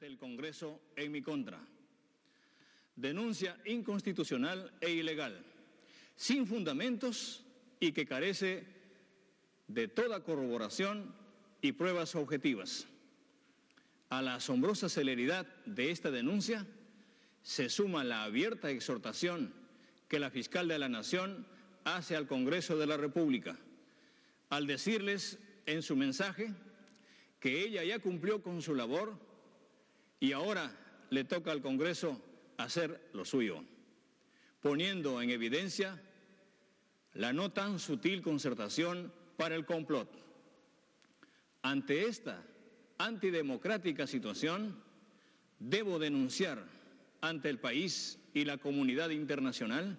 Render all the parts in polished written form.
ante el Congreso en mi contra. Denuncia inconstitucional e ilegal, sin fundamentos y que carece de toda corroboración y pruebas objetivas. A la asombrosa celeridad de esta denuncia se suma la abierta exhortación que la fiscal de la Nación hace al Congreso de la República, al decirles en su mensaje que ella ya cumplió con su labor y ahora le toca al Congreso hacer lo suyo, poniendo en evidencia la no tan sutil concertación para el complot. Ante esta antidemocrática situación, debo denunciar ante el país y la comunidad internacional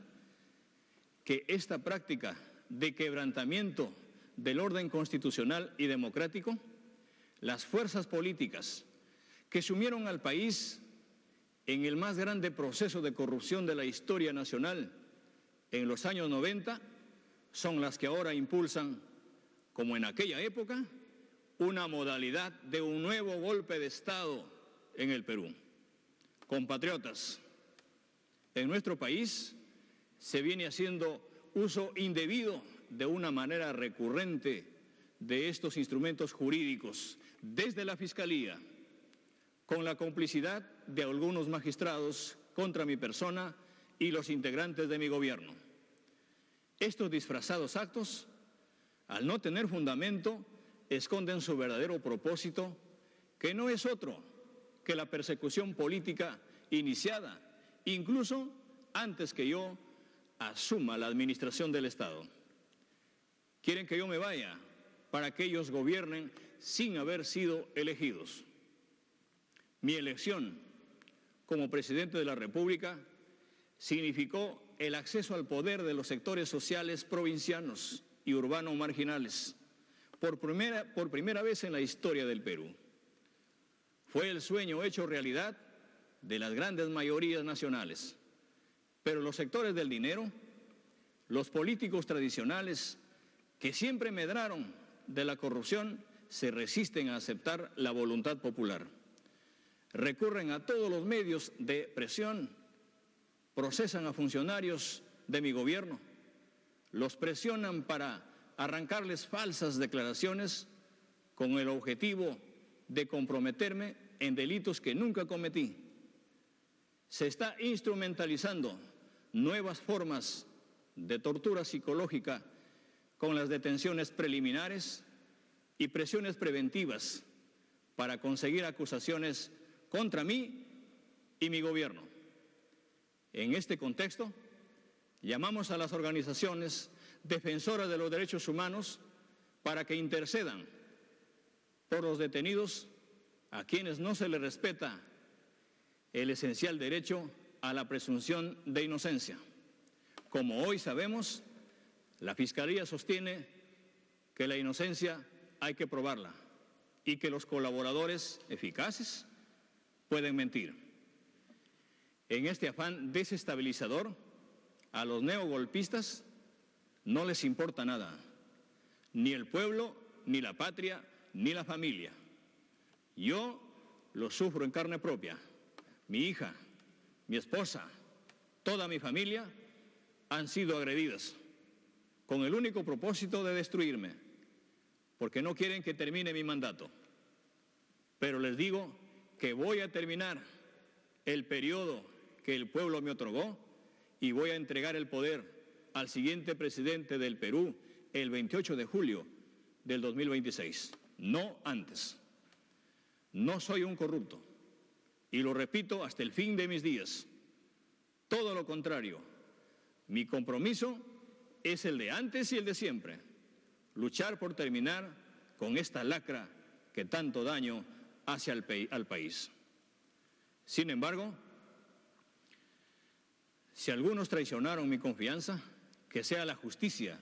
que esta práctica de quebrantamiento del orden constitucional y democrático, las fuerzas políticas que sumieron al país en el más grande proceso de corrupción de la historia nacional en los años 90, son las que ahora impulsan, como en aquella época, una modalidad de un nuevo golpe de Estado en el Perú. Compatriotas, en nuestro país se viene haciendo uso indebido de una manera recurrente de estos instrumentos jurídicos desde la Fiscalía, con la complicidad de algunos magistrados contra mi persona y los integrantes de mi gobierno. Estos disfrazados actos, al no tener fundamento, esconden su verdadero propósito, que no es otro que la persecución política iniciada, incluso antes que yo asuma la administración del Estado. Quieren que yo me vaya para que ellos gobiernen sin haber sido elegidos. Mi elección como presidente de la República significó el acceso al poder de los sectores sociales provincianos y urbanos marginales por primera vez en la historia del Perú. Fue el sueño hecho realidad de las grandes mayorías nacionales, pero los sectores del dinero, los políticos tradicionales que siempre medraron de la corrupción, se resisten a aceptar la voluntad popular. Recurren a todos los medios de presión, procesan a funcionarios de mi gobierno, los presionan para arrancarles falsas declaraciones con el objetivo de comprometerme en delitos que nunca cometí. Se está instrumentalizando nuevas formas de tortura psicológica con las detenciones preliminares y presiones preventivas para conseguir acusaciones contra mí y mi gobierno. En este contexto, llamamos a las organizaciones defensoras de los derechos humanos para que intercedan por los detenidos a quienes no se les respeta el esencial derecho a la presunción de inocencia. Como hoy sabemos, la Fiscalía sostiene que la inocencia hay que probarla y que los colaboradores eficaces pueden mentir. En este afán desestabilizador, a los neogolpistas no les importa nada, ni el pueblo, ni la patria, ni la familia. Yo lo sufro en carne propia. Mi hija, mi esposa, toda mi familia han sido agredidas con el único propósito de destruirme, porque no quieren que termine mi mandato. Pero les digo que voy a terminar el periodo que el pueblo me otorgó y voy a entregar el poder al siguiente presidente del Perú el 28 de julio del 2026, no antes. No soy un corrupto y lo repito hasta el fin de mis días. Todo lo contrario, mi compromiso es el de antes y el de siempre, luchar por terminar con esta lacra que tanto daño hace al país. Sin embargo, si algunos traicionaron mi confianza, que sea la justicia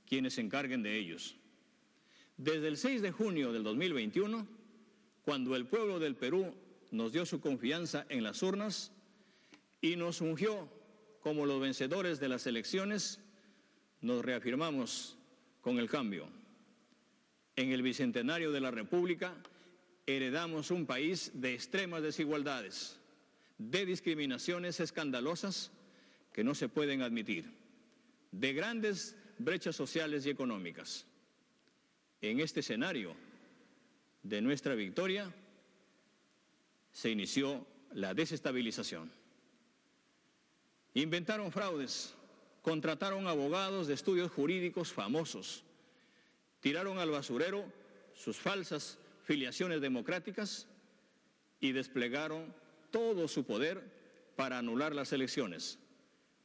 quienes se encarguen de ellos. Desde el 6 de junio del 2021, cuando el pueblo del Perú nos dio su confianza en las urnas y nos ungió como los vencedores de las elecciones, nos reafirmamos con el cambio. En el Bicentenario de la República heredamos un país de extremas desigualdades, de discriminaciones escandalosas que no se pueden admitir, de grandes brechas sociales y económicas. En este escenario de nuestra victoria se inició la desestabilización. Inventaron fraudes, contrataron abogados de estudios jurídicos famosos, tiraron al basurero sus falsas filiaciones democráticas y desplegaron todo su poder para anular las elecciones,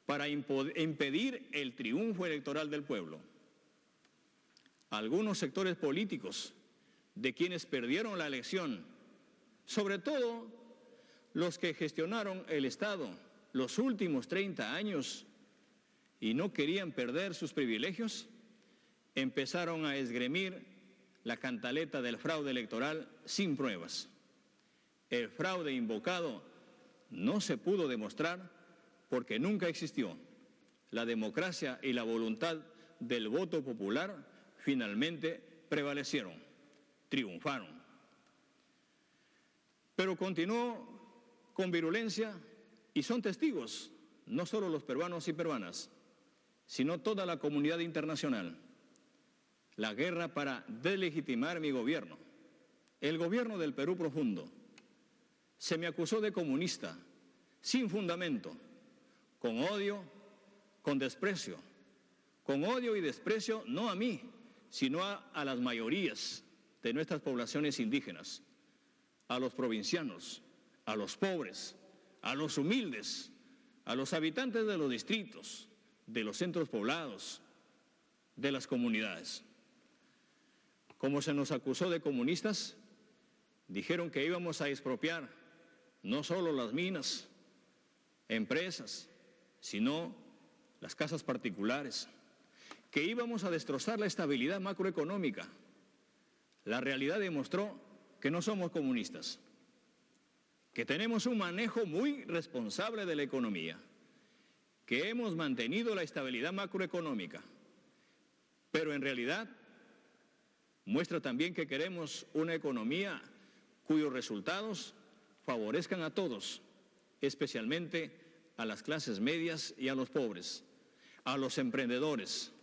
para impedir el triunfo electoral del pueblo. Algunos sectores políticos de quienes perdieron la elección, sobre todo los que gestionaron el Estado los últimos 30 años y no querían perder sus privilegios, empezaron a esgrimir la cantaleta del fraude electoral sin pruebas. El fraude invocado no se pudo demostrar porque nunca existió. La democracia y la voluntad del voto popular finalmente prevalecieron, triunfaron. Pero continuó con virulencia y son testigos, no solo los peruanos y peruanas, sino toda la comunidad internacional. La guerra para deslegitimar mi gobierno, el gobierno del Perú profundo. Se me acusó de comunista, sin fundamento, con odio, con desprecio. Con odio y desprecio no a mí, sino a las mayorías de nuestras poblaciones indígenas, a los provincianos, a los pobres, a los humildes, a los habitantes de los distritos, de los centros poblados, de las comunidades. Como se nos acusó de comunistas, dijeron que íbamos a expropiar no solo las minas, empresas, sino las casas particulares, que íbamos a destrozar la estabilidad macroeconómica. La realidad demostró que no somos comunistas, que tenemos un manejo muy responsable de la economía, que hemos mantenido la estabilidad macroeconómica, pero en realidad muestra también que queremos una economía cuyos resultados favorezcan a todos, especialmente a las clases medias y a los pobres, a los emprendedores,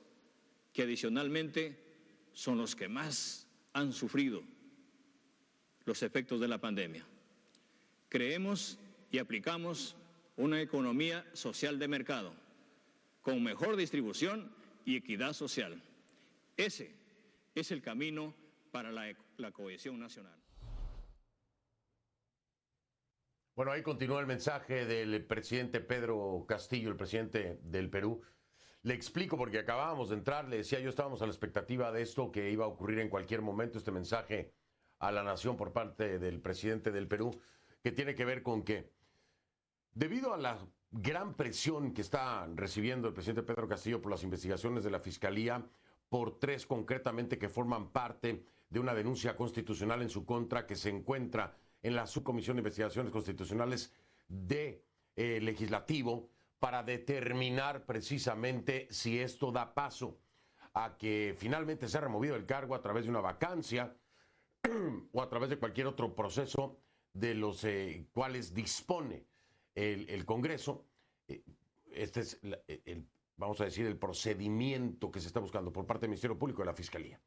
que adicionalmente son los que más han sufrido los efectos de la pandemia. Creemos y aplicamos una economía social de mercado, con mejor distribución y equidad social. Ese es el camino para la cohesión nacional. Bueno, ahí continúa el mensaje del presidente Pedro Castillo, el presidente del Perú. Le explico porque acabábamos de entrar, le decía yo, estábamos a la expectativa de esto que iba a ocurrir en cualquier momento, este mensaje a la nación por parte del presidente del Perú, que tiene que ver con que debido a la gran presión que está recibiendo el presidente Pedro Castillo por las investigaciones de la Fiscalía, por 3 concretamente que forman parte de una denuncia constitucional en su contra que se encuentra en la Subcomisión de Investigaciones Constitucionales de Legislativo, para determinar precisamente si esto da paso a que finalmente sea removido el cargo a través de una vacancia o a través de cualquier otro proceso de los cuales dispone el Congreso. Este es vamos a decir, el procedimiento que se está buscando por parte del Ministerio Público y de la Fiscalía.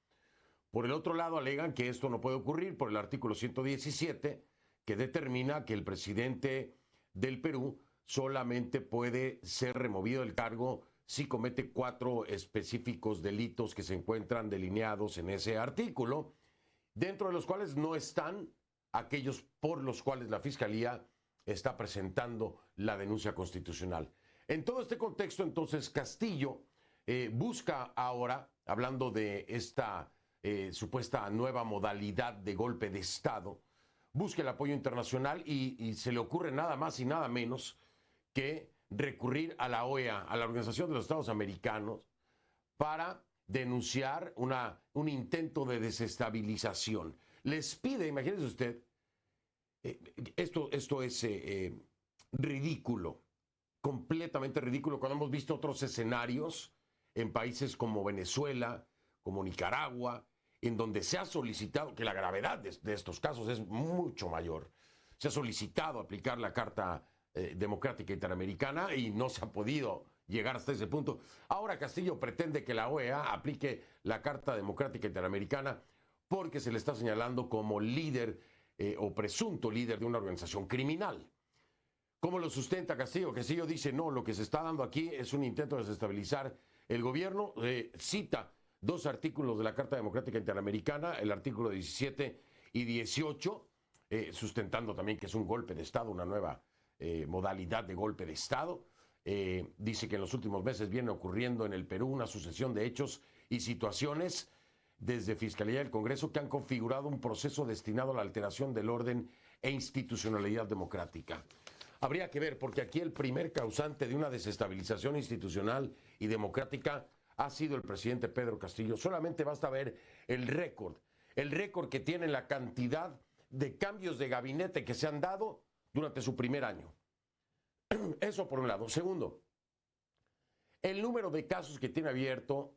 Por el otro lado, alegan que esto no puede ocurrir por el artículo 117, que determina que el presidente del Perú solamente puede ser removido del cargo si comete 4 específicos delitos que se encuentran delineados en ese artículo, dentro de los cuales no están aquellos por los cuales la Fiscalía está presentando la denuncia constitucional. En todo este contexto, entonces, Castillo busca ahora, hablando de esta supuesta nueva modalidad de golpe de Estado, busca el apoyo internacional y se le ocurre nada más y nada menos que recurrir a la OEA, a la Organización de los Estados Americanos, para denunciar un intento de desestabilización. Les pide, imagínese usted, esto es ridículo, completamente ridículo, cuando hemos visto otros escenarios en países como Venezuela, como Nicaragua, en donde se ha solicitado, que la gravedad de estos casos es mucho mayor, se ha solicitado aplicar la Carta Democrática Interamericana y no se ha podido llegar hasta ese punto. Ahora Castillo pretende que la OEA aplique la Carta Democrática Interamericana porque se le está señalando como líder o presunto líder de una organización criminal. ¿Cómo lo sustenta Castillo? Castillo dice, no, lo que se está dando aquí es un intento de desestabilizar el gobierno. Cita 2 artículos de la Carta Democrática Interamericana, el artículo 17 y 18, sustentando también que es un golpe de Estado, una nueva modalidad de golpe de Estado. Dice que en los últimos meses viene ocurriendo en el Perú una sucesión de hechos y situaciones desde Fiscalía del Congreso que han configurado un proceso destinado a la alteración del orden e institucionalidad democrática. Habría que ver, porque aquí el primer causante de una desestabilización institucional y democrática ha sido el presidente Pedro Castillo. Solamente basta ver el récord que tiene la cantidad de cambios de gabinete que se han dado durante su primer año. Eso por un lado. Segundo, el número de casos que tiene abierto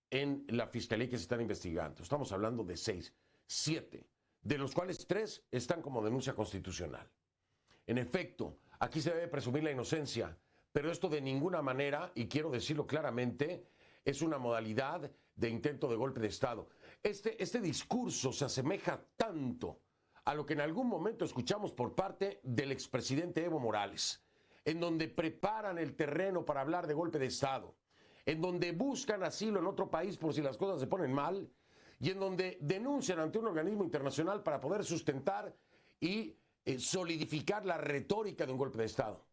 en la Fiscalía que se están investigando. Estamos hablando de 6, 7, de los cuales 3 están como denuncia constitucional. En efecto, aquí se debe presumir la inocencia, pero esto de ninguna manera, y quiero decirlo claramente, es una modalidad de intento de golpe de Estado. Este discurso se asemeja tanto a lo que en algún momento escuchamos por parte del expresidente Evo Morales, en donde preparan el terreno para hablar de golpe de Estado, en donde buscan asilo en otro país por si las cosas se ponen mal, y en donde denuncian ante un organismo internacional para poder sustentar y solidificar la retórica de un golpe de Estado.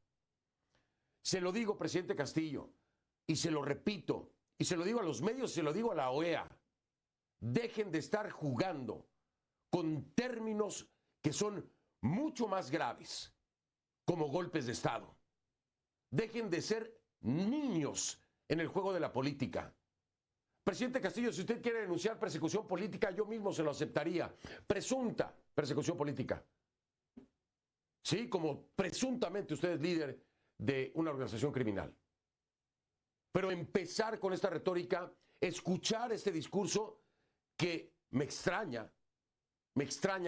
Se lo digo, presidente Castillo, y se lo repito, y se lo digo a los medios, se lo digo a la OEA. Dejen de estar jugando con términos que son mucho más graves, como golpes de Estado. Dejen de ser niños en el juego de la política. Presidente Castillo, si usted quiere denunciar persecución política, yo mismo se lo aceptaría. Presunta persecución política. Sí, como presuntamente usted es líder de una organización criminal. Pero empezar con esta retórica, escuchar este discurso que me extraña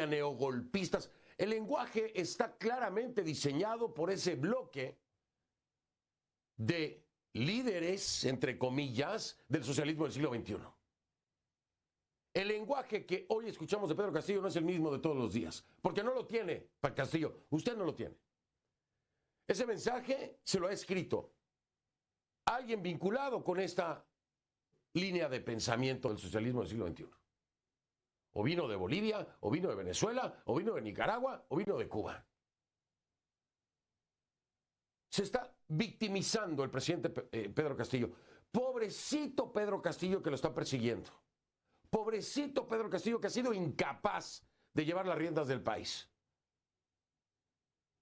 neogolpistas. El lenguaje está claramente diseñado por ese bloque de líderes, entre comillas, del socialismo del siglo XXI. El lenguaje que hoy escuchamos de Pedro Castillo no es el mismo de todos los días, porque no lo tiene Castillo, usted no lo tiene. Ese mensaje se lo ha escrito alguien vinculado con esta línea de pensamiento del socialismo del siglo XXI. O vino de Bolivia, o vino de Venezuela, o vino de Nicaragua, o vino de Cuba. Se está victimizando el presidente Pedro Castillo. Pobrecito Pedro Castillo que lo está persiguiendo. Pobrecito Pedro Castillo que ha sido incapaz de llevar las riendas del país.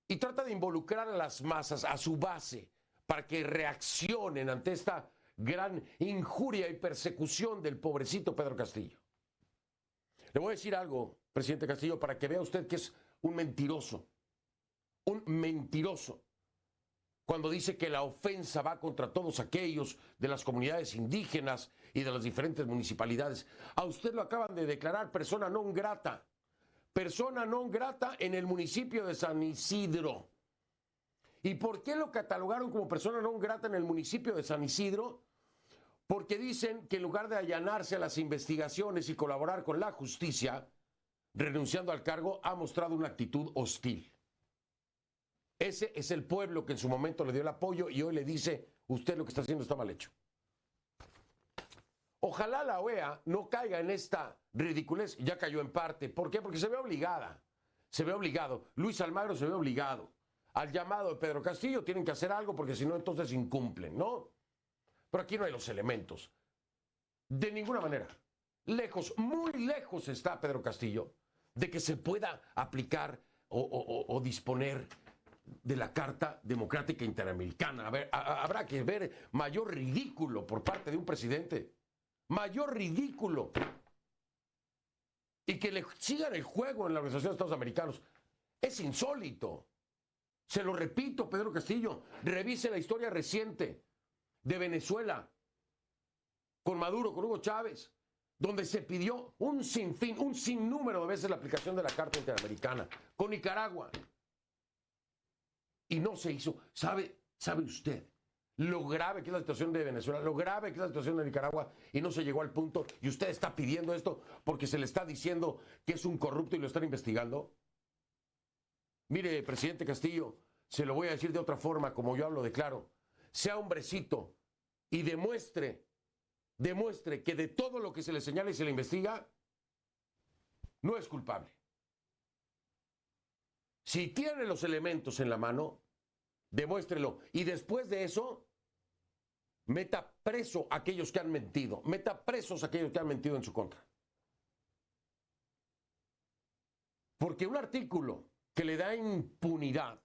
Y trata de involucrar a las masas, a su base, para que reaccionen ante esta gran injuria y persecución del pobrecito Pedro Castillo. Le voy a decir algo, presidente Castillo, para que vea usted que es un mentiroso. Un mentiroso. Cuando dice que la ofensa va contra todos aquellos de las comunidades indígenas y de las diferentes municipalidades. A usted lo acaban de declarar persona non grata. Persona non grata en el municipio de San Isidro. ¿Y por qué lo catalogaron como persona non grata en el municipio de San Isidro? Porque dicen que en lugar de allanarse a las investigaciones y colaborar con la justicia, renunciando al cargo, ha mostrado una actitud hostil. Ese es el pueblo que en su momento le dio el apoyo y hoy le dice, usted lo que está haciendo está mal hecho. Ojalá la OEA no caiga en esta ridiculez. Ya cayó en parte. ¿Por qué? Porque se ve obligada. Se ve obligado. Luis Almagro se ve obligado. Al llamado de Pedro Castillo tienen que hacer algo porque si no entonces incumplen, ¿no? Pero aquí no hay los elementos. De ninguna manera. Lejos, muy lejos está Pedro Castillo de que se pueda aplicar o disponer de la Carta Democrática Interamericana. A ver, habrá que ver mayor ridículo por parte de un presidente. Mayor ridículo. Y que le sigan el juego en la Organización de Estados Americanos. Es insólito. Se lo repito, Pedro Castillo. Revise la historia reciente de Venezuela. Con Maduro, con Hugo Chávez. donde se pidió un sinnúmero de veces la aplicación de la Carta Interamericana con Nicaragua. Y no se hizo. ¿Sabe usted lo grave que es la situación de Venezuela, lo grave que es la situación de Nicaragua, y no se llegó al punto, y usted está pidiendo esto porque se le está diciendo que es un corrupto y lo están investigando? Mire, presidente Castillo, se lo voy a decir de otra forma, como yo hablo de claro. Sea hombrecito y demuestre que de todo lo que se le señala y se le investiga, no es culpable. Si tiene los elementos en la mano, demuéstrelo. Y después de eso, meta preso a aquellos que han mentido. Meta presos a aquellos que han mentido en su contra. Porque un artículo que le da impunidad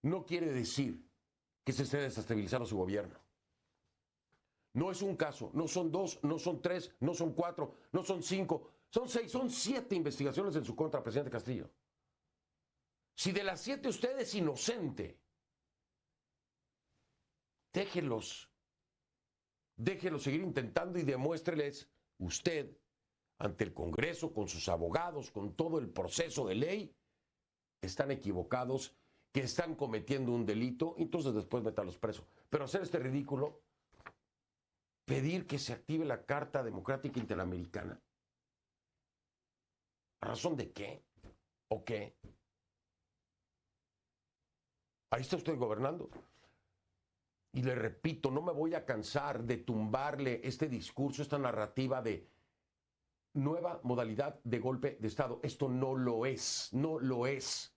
no quiere decir que se esté desestabilizando su gobierno. No es un caso, no son 2, no son 3, no son 4, no son 5, son 6, son 7 investigaciones en su contra, presidente Castillo. Si de las 7 usted es inocente, déjelos seguir intentando y demuéstreles usted ante el Congreso, con sus abogados, con todo el proceso de ley, que están equivocados, que están cometiendo un delito, entonces después métalos presos. Pero hacer este ridículo, pedir que se active la Carta Democrática Interamericana, ¿a razón de qué? ¿O qué? Ahí está usted gobernando. Y le repito, no me voy a cansar de tumbarle este discurso, esta narrativa de nueva modalidad de golpe de Estado. Esto no lo es, no lo es.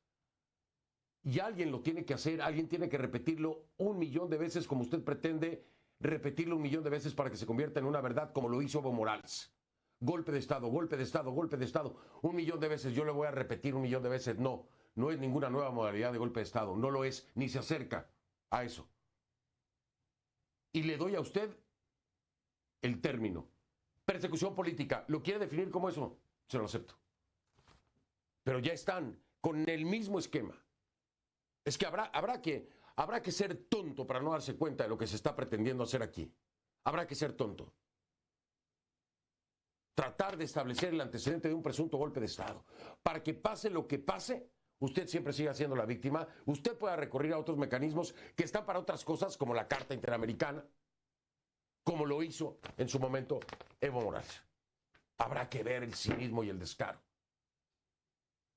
Y alguien lo tiene que hacer, alguien tiene que repetirlo 1.000.000 de veces como usted pretende repetirlo 1.000.000 de veces para que se convierta en una verdad como lo hizo Evo Morales. Golpe de Estado, golpe de Estado, golpe de Estado. 1.000.000 de veces, yo le voy a repetir 1.000.000 de veces. No, no es ninguna nueva modalidad de golpe de Estado. No lo es, ni se acerca a eso. Y le doy a usted el término. Persecución política. ¿Lo quiere definir como eso? Se lo acepto. Pero ya están con el mismo esquema. Es que habrá que ser tonto para no darse cuenta de lo que se está pretendiendo hacer aquí. Habrá que ser tonto. Tratar de establecer el antecedente de un presunto golpe de Estado. Para que pase lo que pase, usted siempre siga siendo la víctima. Usted pueda recurrir a otros mecanismos que están para otras cosas, como la Carta Interamericana, como lo hizo en su momento Evo Morales. Habrá que ver el cinismo y el descaro.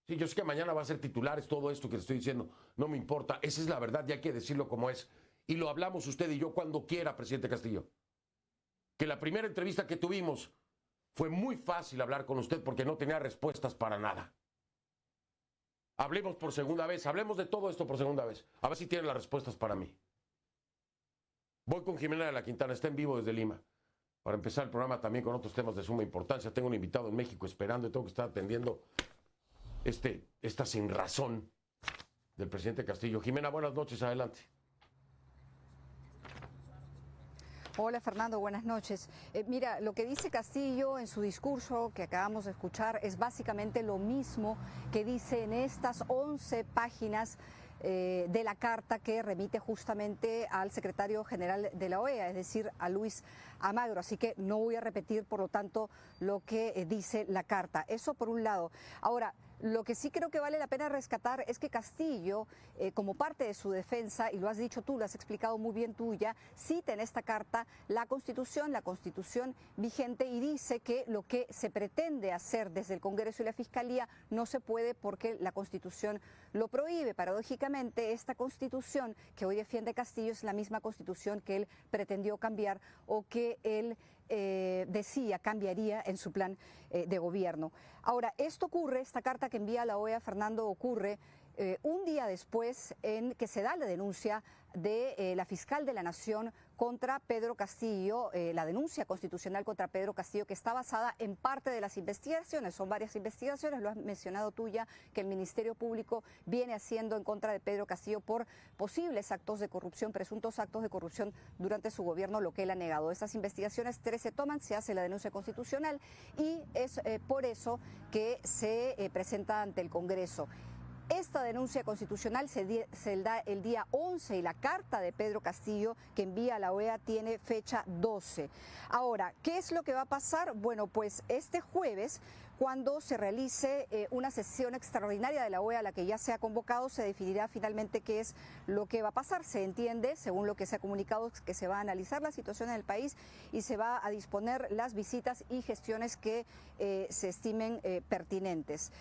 Sí, yo sé que mañana va a ser titulares todo esto que le estoy diciendo. No me importa. Esa es la verdad y hay que decirlo como es. Y lo hablamos usted y yo cuando quiera, presidente Castillo. Que la primera entrevista que tuvimos fue muy fácil hablar con usted porque no tenía respuestas para nada. Hablemos por segunda vez. Hablemos de todo esto por segunda vez. A ver si tienen las respuestas para mí. Voy con Jimena de la Quintana. Está en vivo desde Lima. Para empezar el programa también con otros temas de suma importancia. Tengo un invitado en México esperando y tengo que estar atendiendo esta sinrazón del presidente Castillo. Jimena, buenas noches, adelante. Hola Fernando, buenas noches. Mira, lo que dice Castillo en su discurso que acabamos de escuchar es básicamente lo mismo que dice en estas 11 páginas de la carta que remite justamente al secretario general de la OEA, es decir, a Luis Almagro. Así que no voy a repetir, por lo tanto, lo que dice la carta. Eso por un lado. Ahora, lo que sí creo que vale la pena rescatar es que Castillo, como parte de su defensa, y lo has dicho tú, lo has explicado muy bien tú ya, cita en esta carta la Constitución vigente y dice que lo que se pretende hacer desde el Congreso y la Fiscalía no se puede porque la Constitución lo prohíbe. Paradójicamente, esta Constitución que hoy defiende Castillo es la misma Constitución que él pretendió cambiar o que él decía cambiaría en su plan de gobierno. Ahora, esto ocurre, esta carta que envía la OEA, Fernando, ocurre un día después en que se da la denuncia de la fiscal de la Nación contra Pedro Castillo, la denuncia constitucional contra Pedro Castillo, que está basada en parte de las investigaciones, son varias investigaciones, lo has mencionado tú ya, que el Ministerio Público viene haciendo en contra de Pedro Castillo por posibles actos de corrupción, presuntos actos de corrupción durante su gobierno, lo que él ha negado. Estas investigaciones 13 se toman, se hace la denuncia constitucional y es por eso que se presenta ante el Congreso. Esta denuncia constitucional se da el día 11 y la carta de Pedro Castillo que envía a la OEA tiene fecha 12. Ahora, ¿qué es lo que va a pasar? Bueno, pues este jueves, cuando se realice una sesión extraordinaria de la OEA a la que ya se ha convocado, se definirá finalmente qué es lo que va a pasar. Se entiende, según lo que se ha comunicado, que se va a analizar la situación en el país y se va a disponer las visitas y gestiones que se estimen pertinentes.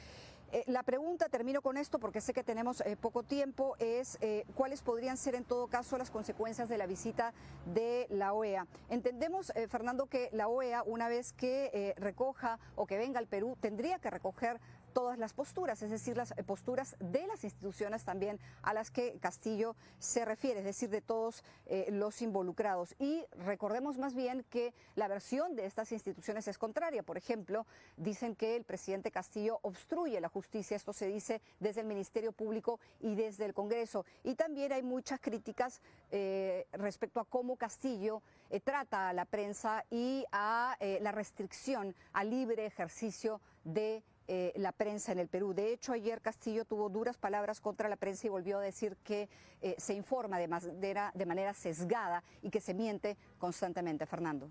La pregunta, termino con esto porque sé que tenemos poco tiempo, es cuáles podrían ser en todo caso las consecuencias de la visita de la OEA. Entendemos, Fernando, que la OEA, una vez que recoja o que venga al Perú, tendría que recoger todas las posturas, es decir, las posturas de las instituciones también a las que Castillo se refiere, es decir, de todos los involucrados. Y recordemos más bien que la versión de estas instituciones es contraria. Por ejemplo, dicen que el presidente Castillo obstruye la justicia, esto se dice desde el Ministerio Público y desde el Congreso. Y también hay muchas críticas respecto a cómo Castillo trata a la prensa y a la restricción al libre ejercicio de la prensa en el Perú. De hecho, ayer Castillo tuvo duras palabras contra la prensa y volvió a decir que se informa de manera sesgada y que se miente constantemente. Fernando.